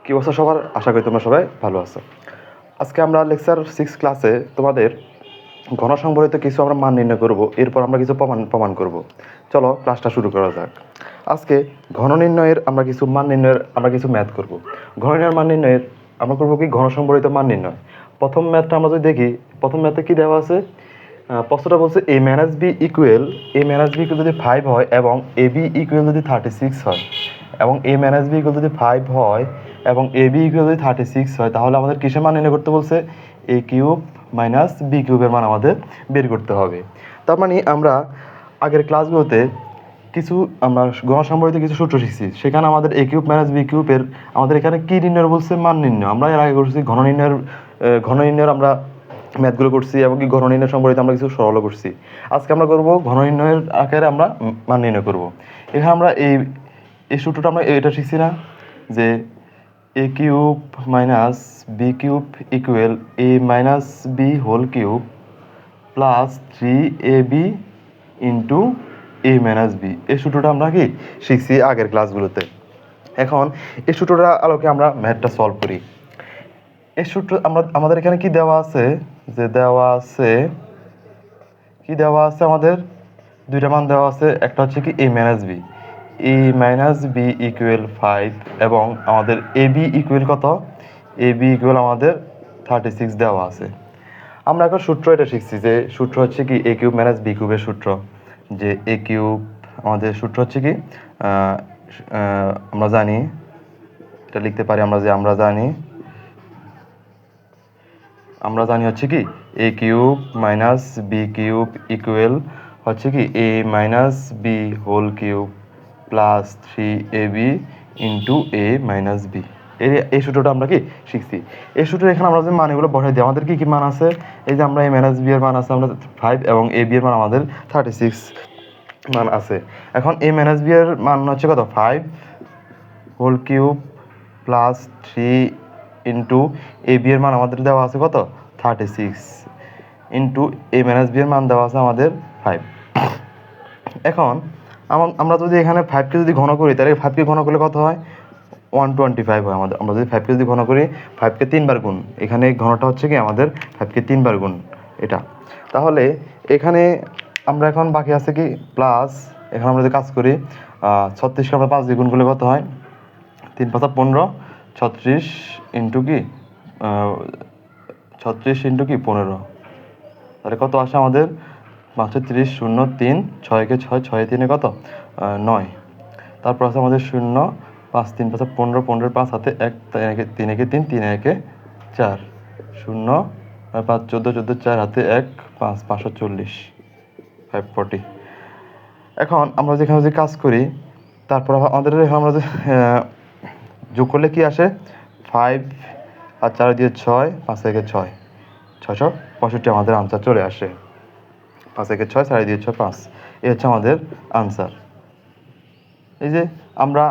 কি অবস্থা সবার? আশা করি তোমরা সবাই ভালো আছো। আজকে আমরা লেকচার 6 ক্লাসে তোমাদের ঘন সংবলিত কিছু আমরা মান নির্ণয় করব, এরপর আমরা কিছু প্রমাণ করব। চলো ক্লাসটা শুরু করা যাক। আজকে ঘন নির্ণয়ের আমরা কিছু মান নির্ণয়ের আমরা কিছু ম্যাথ করব। ঘন নির্ণয়ের মান নির্ণয়ের আমরা করব কি ঘন সংবলিত মান নির্ণয়। প্রথম ম্যাথটা আমরা যদি দেখি, প্রথম ম্যাথে কি দেওয়া আছে? প্রশ্নটা বলছে a মাইনাস b ইকুয়াল যদি 5 হয় এবং ab ইকুয়াল যদি 36 হয়, এবং a মাইনাস b ইকুয়াল যদি 5 হয় এবং ab ইকুয়াল যদি 36 হয়, তাহলে আমাদের কিসের মান নির্ণয় করতে বলছে? a কিউব মাইনাস b কিউবের মান আমাদের বের করতে হবে। তার মানে আমরা আগের ক্লাসগুলোতে কিছু আমরা ঘন সংবলিত কিছু সূত্র শিখছি, সেখানে আমাদের a কিউব মাইনাস b কিউবের আমাদের এখানে কি নির্ণয় বলছে? মান নির্ণয়। আমরা এর আগে করছি ঘন নির্ণয়ের আমরা ম্যাথগুলো করছি এবং কি ঘন নির্ণয় সম্পর্কিত আমরা কিছু সরল করছি। আজকে আমরা করব ঘন নির্ণয়ের আকারে আমরা মান নির্ণয় করব। এখানে আমরা এই সূত্রটা আমরা এটা শিখছি না, যে a cube minus b cube equal a minus b whole cube plus 3ab into a minus b। এই সূত্রটা আমরা কি শিখছি আগের ক্লাসগুলোতে। এখন এই সূত্রটা আলোকে আমরা ম্যাথটা সলভ করি। এই সূত্র আমাদের এখানে কি দেওয়া আছে? যে দেওয়া আছে আমাদের দুইটা মান দেওয়া আছে। একটা হচ্ছে কি a মাইনাস b, ইকুয়াল 5 এবং আমাদের ab ইকুয়াল কত? ab ইকুয়াল আমাদের 36 দেওয়া আছে। আমরা এখন সূত্র এটা শিখছি, যে সূত্র হচ্ছে কি a কিউব মাইনাস b কিউবের সূত্র। যে a কিউব আমাদের সূত্র হচ্ছে কি আমরা জানি, এটা লিখতে পারি আমরা জানি হচ্ছে কি a cube minus b cube equal হচ্ছে কি a minus b whole cube plus 3ab into a minus b। এই সূত্রটা আমরা কি শিখছি। এই সূত্রে এখানে আমরা যে মানগুলো বসাই দিই, আমাদের কি কি মান আছে? এই যে আমরা a মাইনাস b এর মান আছে আমরা 5 এবং ab এর মান আমাদের 36 মান আছে। এখন a মাইনাস b এর মান হচ্ছে কত? 5 whole cube plus 3 into ab এর মান আমাদের দেওয়া আছে কত? 36 ইন্টু a মাইনাস b এর মান দেওয়া আছে আমাদের 5। এখন আমরা যদি এখানে 5কে যদি ঘন করি, তাহলে 5কে ঘন করলে কত হয়? 125 হয় আমাদের। আমরা যদি 5কে যদি ঘন করি, 5কে 3 বার গুণ, এখানে ঘনটা হচ্ছে কি আমাদের 5কে 3 বার গুণ এটা। তাহলে এখানে আমরা এখন বাকি আছে কি প্লাস, এখানে আমরা যদি কাজ করি 36কে আমরা 5 দিয়ে গুণ করলে কত হয়? 3 5 15, 36 ইন্টু কি 36 ইন্টু কি 15, তাহলে কত আসে আমাদের? 530 0 3 6কে 6 6 3 কত? 9। তারপর আছে আমাদের 0 5 3 5 15 15 5 হাতে 1 3 একে 3 3 একে 4 0 5 14 14 4 হাতে 1 5 540 540। এখন আমরা যেখানে যে কাজ করি, তারপর আমাদের আমরা যে যোগ করলে কি আসে? 5 আর 4 দিয়ে 6 5 থেকে 6 665 আমাদের আনসার চলে আসে। 5 থেকে 6 4 দিয়ে 6 5, এই হচ্ছে আমাদের আনসার। এই যে আমরা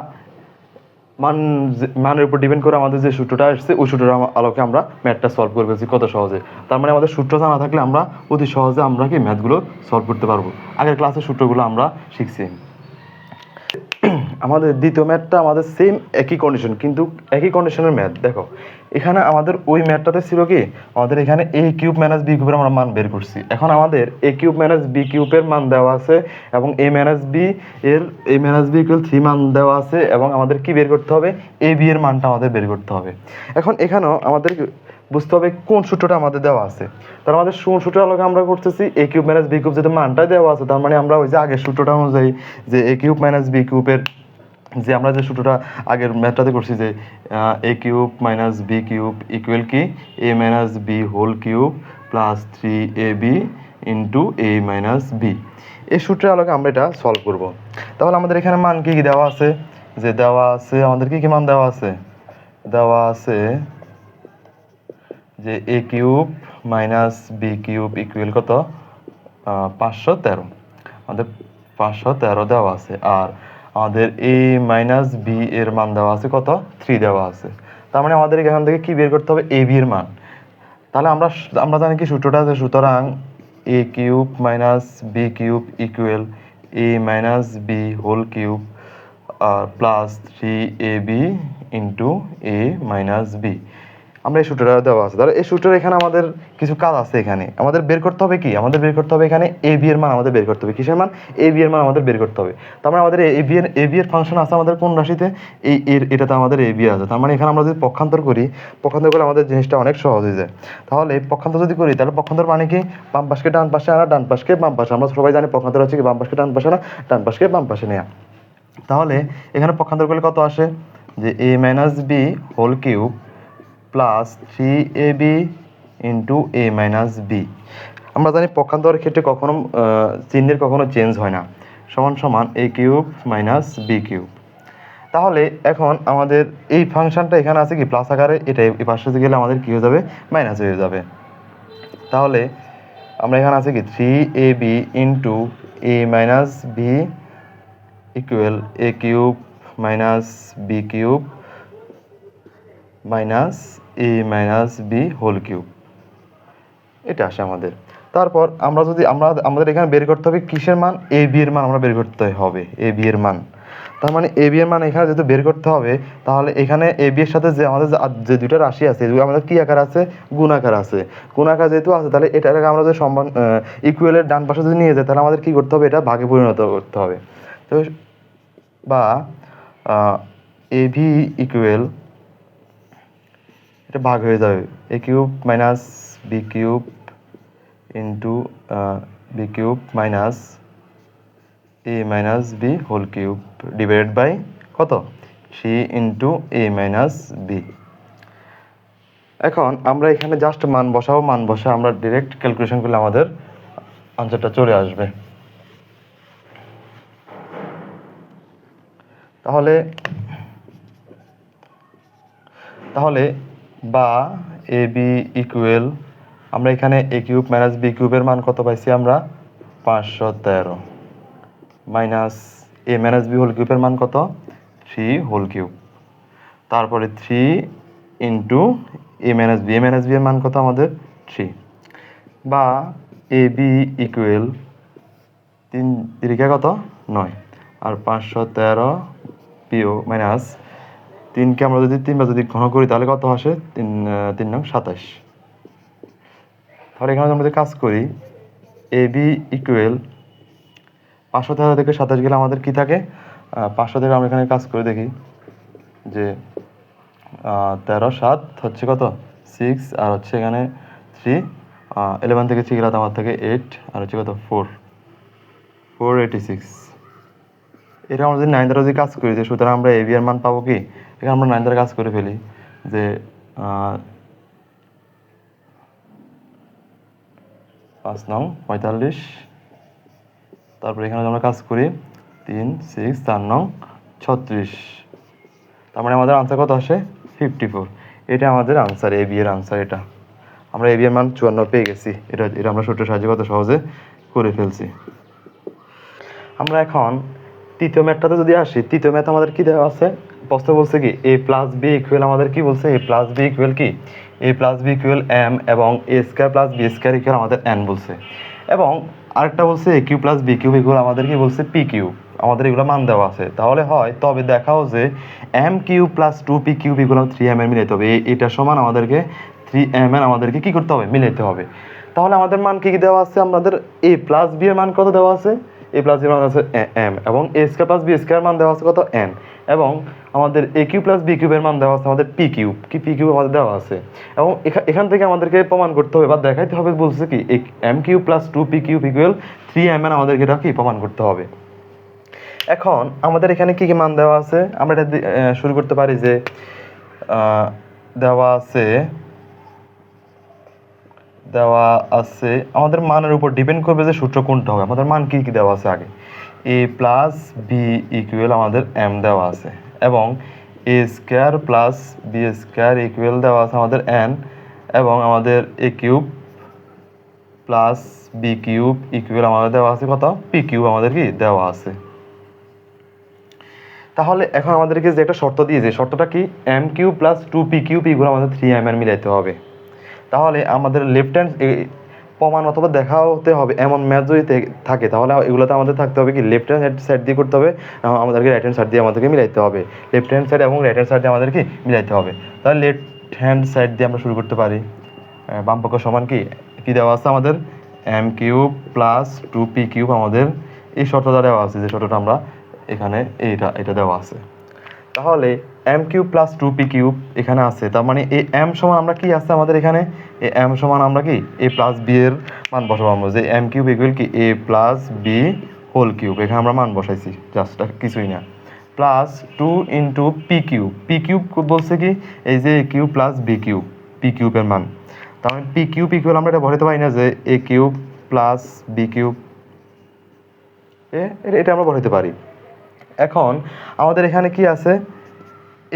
মানের উপর ডিপেন্ড করে আমাদের যে সূত্রটা আসছে, ওই সূত্রটা আলোকে আমরা ম্যাথটা সলভ করে ফেলছি কত সহজে। তার মানে আমাদের সূত্র জানা থাকলে আমরা অতি সহজে আমরা কি ম্যাথগুলো সলভ করতে পারবো। আগের ক্লাসের সূত্রগুলো আমরা শিখছি। আমাদের দ্বিতীয় ম্যাথটা আমাদের সেম একই কন্ডিশন, কিন্তু একই কন্ডিশনের ম্যাথ। দেখো এখানে আমাদের ওই ম্যাথটাতে ছিল কি আমাদের এখানে a কিউব মাইনাস b কিউবের আমরা মান বের করছি। এখন আমাদের a কিউব মাইনাস b কিউবের মান দেওয়া আছে এবং a মাইনাস b ইকুয়াল 3 মান দেওয়া আছে, এবং আমাদের কি বের করতে হবে? ab এর মানটা আমাদের বের করতে হবে। এখন এখানেও আমাদের বুঝতে হবে কোন সূত্রটা আমাদের দেওয়া আছে। তার আমাদের সূত্র আলোকে আমরা করতেছি a cube minus b cube, যেটা মানটা দেওয়া আছে, তার মানে আমরা ওই যে আগের সূত্রটা অনুযায়ী যে a কিউব মাইনাস b কিউবের যে আমরা যে সূত্রটা আগের ম্যাথটাতে করছি, যে a cube minus b cube equal কি a minus b whole cube plus 3ab into a minus b। এই সূত্রের আলোকে আমরা এটা সলভ করব। তাহলে আমাদের এখানে মান কি কি দেওয়া আছে? যে দেওয়া আছে আমাদের কি কি মান দেওয়া আছে? দেওয়া আছে যে a cube minus b cube equal কত? 513। আমাদের 513 দেওয়া আছে। আর আমাদের a মাইনাস b এর মান দেওয়া আছে কত? 3 দেওয়া আছে। তার মানে আমাদের এখান থেকে কি বের করতে হবে? ab এর মান। তাহলে আমরা জানি কি সূত্রটা, যে সুতরাং a cube minus b cube equal a minus b whole cube plus 3ab into A minus B. আমরা এই সূত্রটা দেওয়া আছে, তাহলে এই সূত্রের এখানে আমাদের কিছু কাজ আছে। এখানে আমাদের বের করতে হবে কি, আমাদের বের করতে হবে এখানে এ বি এর মান আমাদের বের করতে হবে। কিসের মান? এ বি এর মান আমাদের বের করতে হবে। তার মানে আমাদের এ বি এর ফাংশন আছে আমাদের কোন রাশিতে? এটাতে আমাদের এ বি আছে। তার মানে এখানে আমরা যদি পক্ষান্তর করি, পক্ষান্তর করলে আমাদের জিনিসটা অনেক সহজ হয়ে যায়। তাহলে পক্ষান্তর যদি করি, তাহলে পক্ষান্তর মানে কি? বাম পাশকে ডান পাশে আনা, ডান পাশকে বাম পাশে। আমরা সবাই জানি পক্ষান্তর হচ্ছে কি বাম পাশকে ডান পাশে আনা, ডান পাশকে বাম পাশে নেওয়া। তাহলে এখানে পক্ষান্তর করলে কত আসে? যে a minus B whole cube plus 3ab into A minus B. আমরা জানি পক্ষান্তরের ক্ষেত্রে কখনো চিহ্নের কখনো চেঞ্জ হয় না, সমান সমান এ কিউব মাইনাস বি কিউব। তাহলে এখন আমাদের এই ফাংশনটা এখানে আছে কি প্লাস আকারে, এটা এই পাশে গেলে আমাদের কী হয়ে যাবে? মাইনাস হয়ে যাবে। তাহলে আমরা এখানে আছে কি 3ab into A minus b equal a cube minus b cube minus a minus B whole cube, এটা আসে আমাদের। তারপর আমরা যদি আমাদের এখানে বের করতে হবে কিসের মান? এ বি এর মান আমরা বের করতে হবে, এ বি এর মান। তার মানে এ বি এর মান এখানে যেহেতু বের করতে হবে, তাহলে এখানে এ বি এর সাথে যে আমাদের যে দুটো রাশি আছে, আমাদের কি আকার আছে? গুণ আকার আছে। গুণ আকার যেহেতু আছে, তাহলে এটাকে আমরা যদি সমান ইকুয়ালের ডান পাশে যদি নিয়ে যাই, তাহলে আমাদের কি করতে হবে? এটা ভাগে পরিণত করতে হবে। তো বা এ ভি ইকুয়াল, এটা ভাগ হয়ে যাবে a cube minus b cube into b cube minus a minus B whole cube divided by কত? 3 ইন্টু এ মাইনাস বি। এখন আমরা এখানে জাস্ট মান বসাবো, মান বসে আমরা ডিরেক্ট ক্যালকুলেশন করলে আমাদের আনসারটা চলে আসবে। তাহলে বা এ বি ইকুয়াল, আমরা এখানে এ কিউব মাইনাস বি কিউবের মান কত পাইছি? আমরা 513 minus a minus B whole কিউবের মান কত? 3 হোল কিউব। তারপরে 3 ইন্টু এ মাইনাস বি এর মান কত আমাদের? 3। বা এ বি ইকুয়াল 3 তিরিকা কত? 9 আর 513 পিও মাইনাস 3কে আমরা যদি 3 বার যদি ঘন করি, তাহলে কত আসে? 3 নং 27। তাহলে এখানে আমরা যদি কাজ করি, এ বি ইকুয়াল 513 থেকে 27 গেলে আমাদের কি থাকে? 500 থেকে আমরা এখানে কাজ করে দেখি যে 13 7 হচ্ছে কত? 6 আর হচ্ছে এখানে 3, 11 থেকে 3 গেলে আমার থেকে 8 আর হচ্ছে কত? 486। এটা আমরা যদি 9 দ্বারা যদি কাজ করি, যে সুতরাং আমরা এ বি এর মান পাবো কি? এখানে আমরা 9 দ্বারা কাজ করে ফেলি, যে 5 নং 45। তারপরে এখানে আমরা কাজ করি 3 6 4 নং 36। তার মানে আমাদের আনসার কত আসে? 54। এটা আমাদের আনসার, এ বি এর আনসার। এটা আমরা এ বি এর মান 54 পেয়ে গেছি। এটা আমরা সূত্রের সাহায্যে কত সহজে করে ফেলছি। আমরা এখন তৃতীয় ম্যাথটাতে যদি আসি, তৃতীয় ম্যাথ আমাদের কি দেওয়া আছে? প্রশ্ন বলছে কি এ প্লাস বি ইকুয়াল, আমাদের কি বলছে? এ প্লাস বি ইকুয়াল কি? A plus b equal m এবং a square plus b square equal আমাদের এন বলছে। এবং আরেকটা বলছে a cube plus b cube equal আমাদের কি বলছে? P cube. আমাদের এগুলো মান দেওয়া আছে। তাহলে হয়, তবে দেখাও যে M cube plus 2 P cube equal 3 M এর মিলাইতে হবে। এটা সমান আমাদেরকে 3 এম এর আমাদেরকে কি করতে হবে? মিলাইতে হবে। তাহলে আমাদের মান কি কি দেওয়া আছে? আমাদের এ প্লাস বি এর মান কত দেওয়া আছে? এ প্লাস বি মান আছে এম, এবং a square plus b square মান দেওয়া আছে কত? এন, এবং আমাদের এ কিউ প্লাস বি কিউবের মান দেওয়া আছে আমাদের পি কিউব। কি পি কিউব আমাদের দেওয়া আছে। এবং এখান থেকে আমাদেরকে প্রমাণ করতে হবে বা দেখাইতে হবে, বলছে কি M cube plus 2 P cube equal 3 M N, আমাদেরকে এটা কি প্রমাণ করতে হবে। এখন আমাদের এখানে কি কি মান দেওয়া আছে? আমরা এটা শুরু করতে পারি যে দেওয়া আছে আমাদের মানের উপর ডিপেন্ড করবে যে সূত্র কোনটা হবে। আমাদের মান কি কি দেওয়া আছে? আগে এ প্লাস বি ইকুয়াল আমাদের এম দেওয়া আছে, এবং a square plus b square equal দেওয়া আছে আমাদের এন, এবং আমাদের a cube plus b cube equal আমাদের দেওয়া আছে কত? পি কিউব আমাদের কি দেওয়া আছে। তাহলে এখন আমাদেরকে যে একটা শর্ত দিয়েছে, শর্তটা কি? M cube plus 2 P cube equal আমাদের 3 এম এর মিলাইতে হবে। তাহলে আমাদের লেফট হ্যান্ড প্রমাণ অথবা দেখাতে হবে এমন ম্যাথ যদি থাকে তাহলে এগুলোতে আমাদের থাকতে হবে কি লেফট হ্যান্ড সাইড দিয়ে করতে হবে, আমাদেরকে রাইট হ্যান্ড সাইড দিয়ে আমাদেরকে মিলাইতে হবে, লেফট হ্যান্ড সাইড এবং রাইট হ্যান্ড সাইড দিয়ে আমাদেরকে মিলাইতে হবে। তাহলে লেফট হ্যান্ড সাইড দিয়ে আমরা শুরু করতে পারি। বাম পক্ষ সমান কি দেওয়া আছে আমাদের M cube plus 2p cube, আমাদের এই শর্তটা দেওয়া আছে, যে শর্তটা আমরা এখানে এটা দেওয়া আছে। তাহলে M cube plus 2p cube এখানে আছে, তার মানে এই এম সমান আমরা কি আছে আমাদের এখানে, এই এম সমান আমরা কি এ প্লাস বি এর মান বসাবো আমরা, যে এম কিউব ইকুয়াল কি a plus B whole cube, এখানে আমরা মান বসাইছি জাস্ট কিছুই না, প্লাস 2 ইন্টু পি কিউব বলছে কি এই যে a cube plus b cube, p কিউবের মান। তার মানে পি কিউব ইকুয়াল আমরা এটা বসাতে পারি না যে a cube plus b cube, এটা আমরা বসাতে পারি। এখন আমাদের এখানে কি আছে,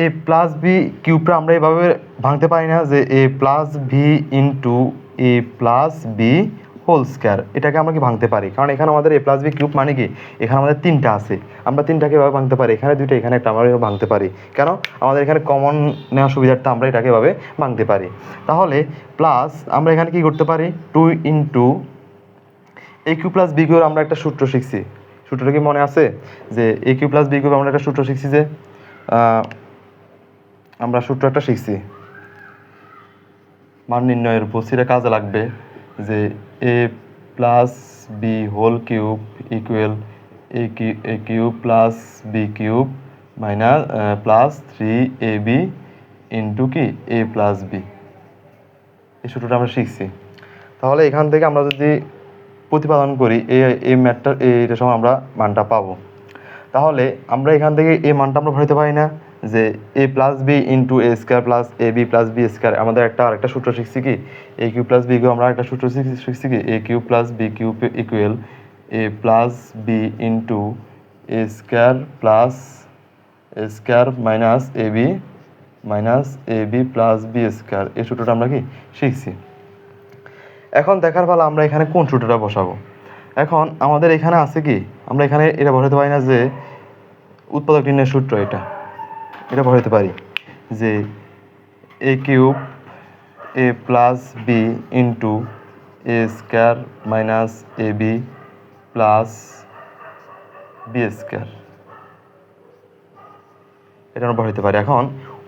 এ প্লাস বি কিউবটা আমরা এভাবে ভাঙতে পারি না যে a plus V into A plus B whole square, এটাকে আমরা কি ভাঙতে পারি, কারণ এখানে আমাদের এ প্লাস বি কিউব মানে কি এখানে আমাদের 3টা আছে, আমরা 3টাকে এভাবে ভাঙতে পারি, এখানে 2টা এখানে একটা আমরা ভাঙতে পারি, কেন আমাদের এখানে কমন নেওয়ার সুবিধার্থে আমরা এটাকে এভাবে ভাঙতে পারি। তাহলে প্লাস আমরা এখানে কি করতে পারি 2 ইন্টু এ কিউ প্লাস বি কিউব, আমরা একটা সূত্র শিখছি, সূত্রটা কি মনে আছে, যে এ কিউ প্লাস বি কিউব আমরা একটা সূত্র শিখছি, যে আমরা সূত্র একটা শিখছি মান নির্ণয়ের উপর, সেটা কাজে লাগবে, যে a plus B whole cube equal a cube plus b cube minus plus 3ab into কি এ প্লাস বি, এই সূত্রটা আমরা শিখছি। তাহলে এখান থেকে আমরা যদি প্রতিপাদন করি এই ম্যাথটা এইটা সময় আমরা মানটা পাবো। তাহলে আমরা এখান থেকে এই মানটা আমরা ভরাইতে পারি না, যে a plus B into a square plus a b plus b square, আমাদের আরেকটা সূত্র শিখছি কি a cube plus b cube, আমরা একটা সূত্র শিখছি কি a cube plus b cube equal a plus B into a square minus a b plus b square, এই সূত্রটা আমরা কি শিখছি। এখন দেখার পালা আমরা এখানে কোন সূত্রটা বসাবো। এখন আমাদের এখানে আছে কি আমরা এখানে এটা বসাতে পারি না, যে উৎপাদক নির্ণয়ের সূত্র এটা বসাতে পারি, যে a cube A plus B into a square minus a b plus b square, এটা আমরা বসাতে পারি। এখন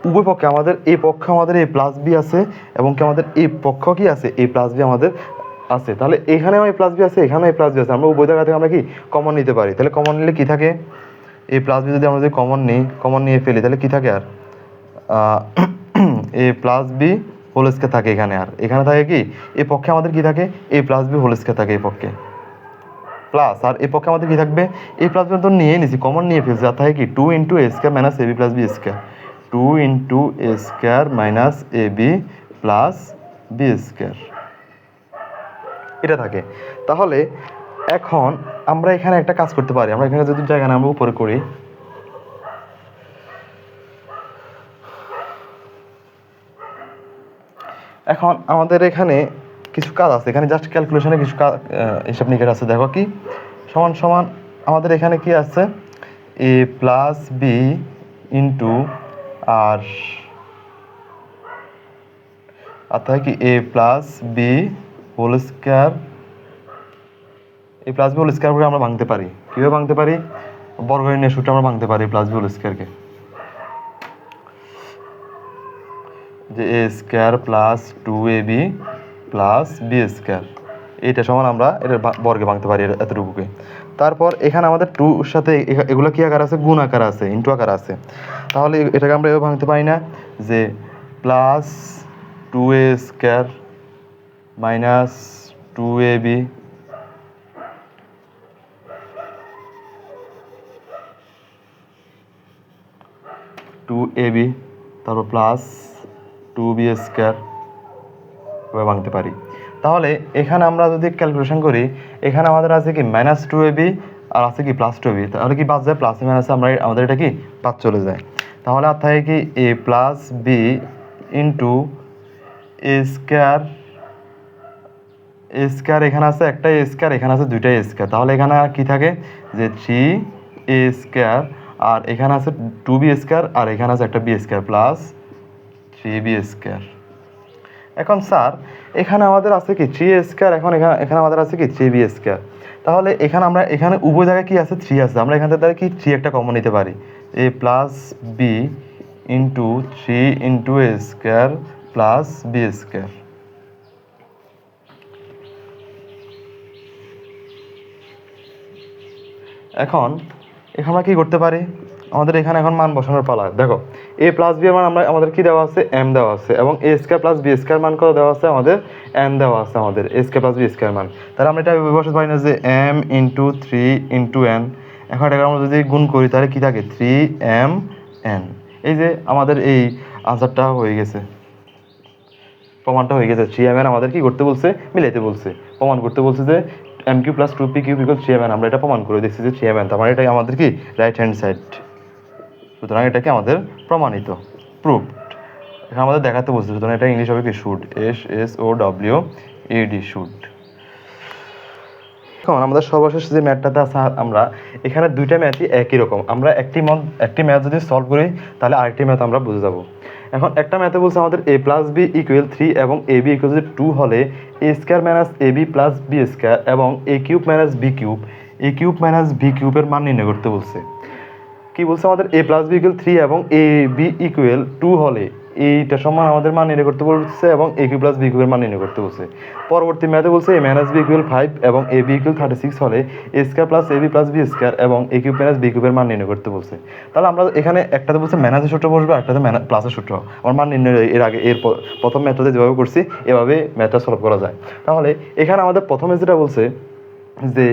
উভয় পক্ষে আমাদের এই পক্ষে আমাদের এ প্লাস বি আছে এবং কি আমাদের এই পক্ষ কি আছে এ প্লাস বি আমাদের আছে, তাহলে এখানেও এ প্লাস বি আছে এখানেও এ প্লাস বি আছে, আমরা উভয় জায়গা থেকে আমরা কি কমন নিতে পারি। তাহলে কমন নিলে কি থাকে, এ প্লাস বি যদি আমরা যদি কমন নিয়ে ফেলি তাহলে কি থাকে, আর এ প্লাস বি হোল স্কয়ার থাকে এখানে, আর এখানে থাকে কি এই পক্ষে আমাদের কি থাকে এ প্লাস বি হোল স্কয়ার থাকে এই পক্ষে প্লাস, আর এই পক্ষে আমাদের কি থাকবে এ প্লাস বি তো নিয়ে নিছি কমন নিয়ে ফেলছি, আর থাকে কি 2 into a square minus a b plus b square, 2 into a square minus a b plus b square, এটা থাকে। তাহলে এখন আমরা এখানে একটা কাজ করতে পারি, আমরা এখানে যদি জায়গা না আমরা উপরে করি, এখন আমাদের এখানে কিছু কাজ আছে, এখানে জাস্ট ক্যালকুলেশনে কিছু হিসাব নিকাশ আছে। দেখো কি সমান সমান আমাদের এখানে কি আছে এ প্লাস বি ইন্টু আর থাকে কি a plus B whole square, A plus B whole square করে আমরা ভাঙতে পারি। কীভাবে ভাঙতে পারি, বর্গনির্ণয়ের সূত্রে আমরা ভাঙতে পারি প্লাস বি হোল স্কয়ারকে, যে a square plus 2ab plus b square, এইটা সমান আমরা এটা বর্গে ভাঙতে পারি এতটুকুকে। তারপর এখানে আমাদের 2-র সাথে এগুলো কি আকার আছে, গুণ আকার আছে, ইন্টু আকার আছে, তাহলে এটাকে আমরা এভাবে ভাঙতে পারি না, যে plus 2a square minus 2ab তারপর প্লাস 2b স্কয়ার এভাবে ভাঙতে পারি। তাহলে এখানে আমরা যদি ক্যালকুলেশন করি, এখানে আমাদের আছে কি মাইনাস 2ab আর আছে কি প্লাস 2ab, তাহলে কি বাদ যায় প্লাসে মাইনাসে আমরা আমাদের এটা কি বাদ চলে যায়। তাহলে আর থাকে কি a plus B into a square, এখানে আছে একটা এ স্কয়ার, এখানে আছে দুইটা এ স্কয়ার, তাহলে এখানে কি থাকে যে 3a স্কয়ার, আর এখানে আছে 2b স্কয়ার, আর এখানে আছে একটা B square plus 3b square. এখন স্যার এখানে আমাদের আছে কি 3a², এখন এখানে আমাদের আছে কি 3b²। তাহলে এখানে উভয় জায়গায় কি আছে 3 আছে, আমরা এখান থেকে কি 3 একটা কমন নিতে পারি, a plus B into 3 into a² plus b²। এখন এখানে আমরা কি করতে পারি, আমাদের এখানে এখন মান বসানোর পালা। দেখো a প্লাস বি এর মান আমাদের কি দেওয়া আছে, m দেওয়া আছে, এবং a² প্লাস b² মান কত দেওয়া আছে, আমাদের n দেওয়া আছে, আমাদের a² প্লাস b² মান। তাহলে আমরা এটা বসাতে পারি না যে m ইন্টু 3 ইন্টু n। এখন এটা আমরা যদি গুণ করি তাহলে কি থাকে 3mn। এই যে আমাদের এই আনসারটা হয়ে গেছে, প্রমাণটা হয়ে গেছে। 3mn আমাদের কি করতে বলছে, মিলাইতে বলছে, প্রমাণ করতে বলছে যে m³ plus 2p³ equal 3mn। আমরা এটা প্রমাণ করে দেখছি যে 3mn, তার মানে এটাই আমাদের কি রাইট হ্যান্ড সাইড। সুতরাং এটাকে আমাদের প্রমাণিত, প্রুভড। এখানে আমাদের দেখাতে বলছে, সুতরাং এটা ইংলিশ হবে কি শুড, SSOWED, শুড। এখন আমাদের সর্বশেষ যে ম্যাথটাতে আছে, আমরা এখানে দুইটা ম্যাথই একই রকম। আমরা একটি ম্যাথ যদি সলভ করি তাহলে আরেকটি ম্যাথ আমরা বুঝে যাব। এখন একটা ম্যাথে বলছে আমাদের a প্লাস বি ইকুয়াল 3 এবং ab ইকুয়াল 2 হলে a² minus ab plus b² এবং a³ minus b³ minus b³ এর মান নির্ণয় করতে বলছে। কি বলছে আমাদের a প্লাস বি ইকুয়াল 3 এবং ab ইকুয়াল 2 হলে এইটা সমান আমাদের মান নির্ণয় করতে বলছে এবং a³ প্লাস b³ এর মান নির্ণয় করতে বলছে। পরবর্তী ম্যাথে বলছে a মাইনাস b ইকুয়াল 5 এবং ab ইকুয়াল 36 হলে a² plus ab plus b² এবং a³ মাইনাস b³ এর মান নির্ণয় করতে বলছে। তাহলে আমরা এখানে একটাতে বলছে মাইনাসের সূত্র বসবে, একটাতে প্লাসের সূত্র। আমার মান নির্ণয় এর প্রথম ম্যাথটাতে যেভাবে করছি এভাবে ম্যাথটা সলভ করা যায়। তাহলে এখানে আমাদের প্রথমে যেটা বলছে যে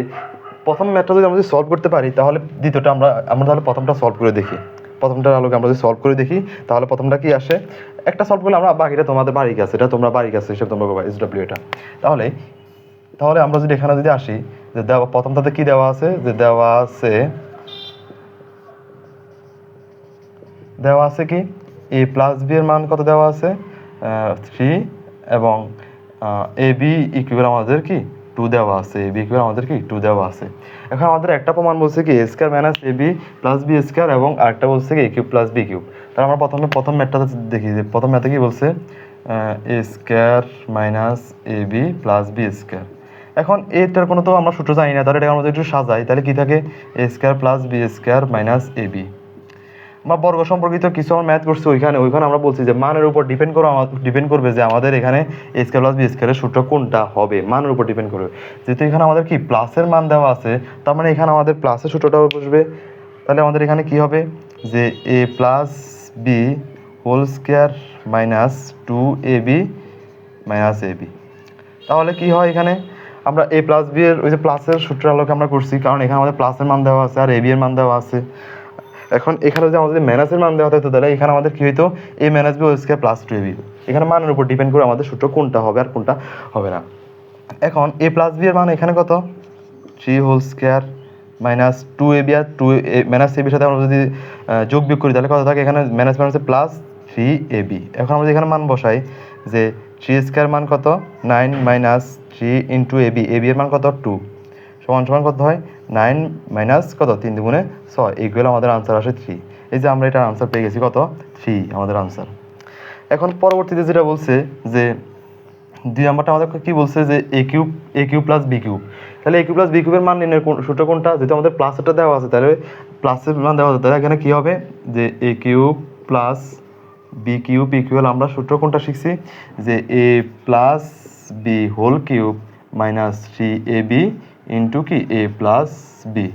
প্রথম ম্যাথটা যদি আমরা সলভ করতে পারি তাহলে দ্বিতীয়টা আমরা তাহলে প্রথমটা সলভ করে দেখি। প্রথমটার আলোকে আমরা যদি সলভ করে দেখি তাহলে প্রথমটা কি আসে, একটা সলভ করলে আমরা বাকিটা তোমাদের বাড়ি কাছে, এটা তোমরা বাড়ি কাছে হিসেবে তোমরা করবা SW এটা। তাহলে আমরা যদি এখানে যদি আসি যে প্রথমটাতে কি দেওয়া আছে, যে দেওয়া আছে কি a প্লাস বি এর মান কত দেওয়া আছে 3 এবং ab ইকুয়াল আমাদের কি 2 দেওয়া আছে, ab ইকুয়াল আমাদের কি 2 দেওয়া আছে। এখন আমাদের একটা প্রমাণ বলছে কি a² minus ab plus b² এবং আরেকটা বলছে কি a³ প্লাস b³। তাহলে আমরা প্রথম ম্যাথটাতে দেখি যে প্রথম ম্যাথে কি বলছে a² minus ab plus b²। এখন এটার কোনো তো আমরা সূত্র জানি না, তাহলে এটা আমরা একটু সাজাই, তাহলে কি থাকে a² plus b² minus ab। আমরা বর্গ সম্পর্কিত কিছু আমরা ম্যাথ করছি, ওইখানে আমরা বলছি যে মানের উপর ডিপেন্ড করবে যে আমাদের এখানে a² প্লাস b² এর সূত্র কোনটা হবে, মানের উপর ডিপেন্ড করবে। যেহেতু এখানে আমাদের কি প্লাসের মান দেওয়া আছে, তার মানে এখানে আমাদের প্লাসের সূত্রটাও বসবে। তাহলে আমাদের এখানে কি হবে যে a plus B whole square minus 2ab minus ab। তাহলে কি হয়, এখানে আমরা a প্লাস বি এর ওই যে প্লাসের সূত্রের আলোকে আমরা করছি, কারণ এখানে আমাদের প্লাসের মান দেওয়া আছে আর ab এর মান দেওয়া আছে। এখন এখানে যদি আমাদের মাইনাসের মান দেওয়া হতো তাহলে এখানে আমাদের কি হইতো a minus B whole square plus 2ab। এখানে মানের উপর ডিপেন্ড করে আমাদের সূত্র কোনটা হবে আর কোনটা হবে না। এখন a প্লাস বি এর মান এখানে কত 3 হোল স্কয়ার মাইনাস 2ab আর 2 মাইনাস ab এর সাথে আমরা যদি যোগ বিয়োগ করি তাহলে কত থাকে, এখানে মাইনাস মাইনাসে প্লাস 3ab। এখন আমরা এখানে মান বসাই যে 3² মান কত 9 মাইনাস 3 ইন্টু ab, ab এর মান কত 2 সমান সমান কত হয় 9 মাইনাস কত 3 দুগুণে 6, এইগুলো আমাদের আনসার আসে 3। এই যে আমরা এটার আনসার পেয়ে গেছি কত 3 আমাদের আনসার। এখন পরবর্তীতে যেটা বলছে যে 2 নাম্বারটা আমাদের কি বলছে যে a³ প্লাস b³। তাহলে a³ প্লাস b³ এর মান নির্ণয়ের সূত্র কোনটা, যেহেতু আমাদের প্লাসটা দেওয়া আছে তাহলে প্লাসের মান দেওয়া আছে, তাহলে এখানে কি হবে যে a³ প্লাস b³ ইকুয়াল আমরা সূত্র কোনটা শিখছি যে a plus B whole cube minus 3ab into কি a প্লাস বি।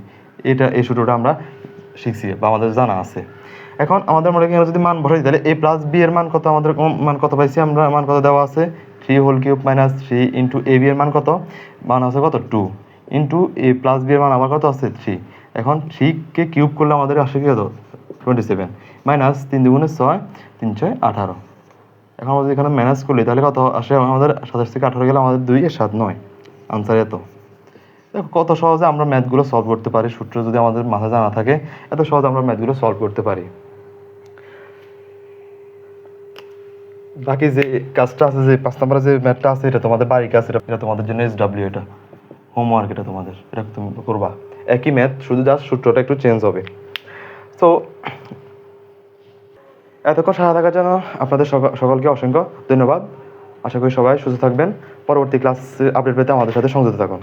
এই সূত্রটা আমরা শিখছি বা আমাদের জানা আছে। এখন আমাদের মনে করি যদি মান বসাই তাহলে a প্লাস বি এর মান কত, আমাদের মান কত পাইছি আমরা, মান কত দেওয়া আছে 3 whole cube minus 3 into ab এর মান কত, মান আছে কত 2 ইন্টু a প্লাস বি এর মান আমার কত আছে 3। এখন 3 কে কিউব করলে আমাদের আসে কি কত 27 মাইনাস 3 দুগুণে 6 3 6 18। এখন আমাদের এখানে মাইনাস করলে তাহলে কত আসে আমাদের 27 থেকে 18 গেলে আমাদের 2 এর 7 9 আনসার এত। দেখো কত সহজে আমরা ম্যাথগুলো সলভ করতে পারি, সূত্র যদি আমাদের মাথায় জানা থাকে এত সহজে আমরা ম্যাথগুলো সলভ করতে পারি। বাকি যে কাজটা আছে যে 5 নম্বরে যে ম্যাথটা আছে এটা তোমাদের বাড়ির কাজ, এটা তোমাদের জন্য SW, এটা হোমওয়ার্ক, এটা তোমাদের এটা তুমি করবা একই ম্যাথ, শুধু জাস্ট সূত্রটা একটু চেঞ্জ হবে। তো এতক্ষণ সাথে থাকার জন্য আপনাদের সকলকে অসংখ্য ধন্যবাদ। আশা করি সবাই সুস্থ থাকবেন। পরবর্তী ক্লাস আপডেট পেতে আমাদের সাথে সংযুক্ত থাকুন।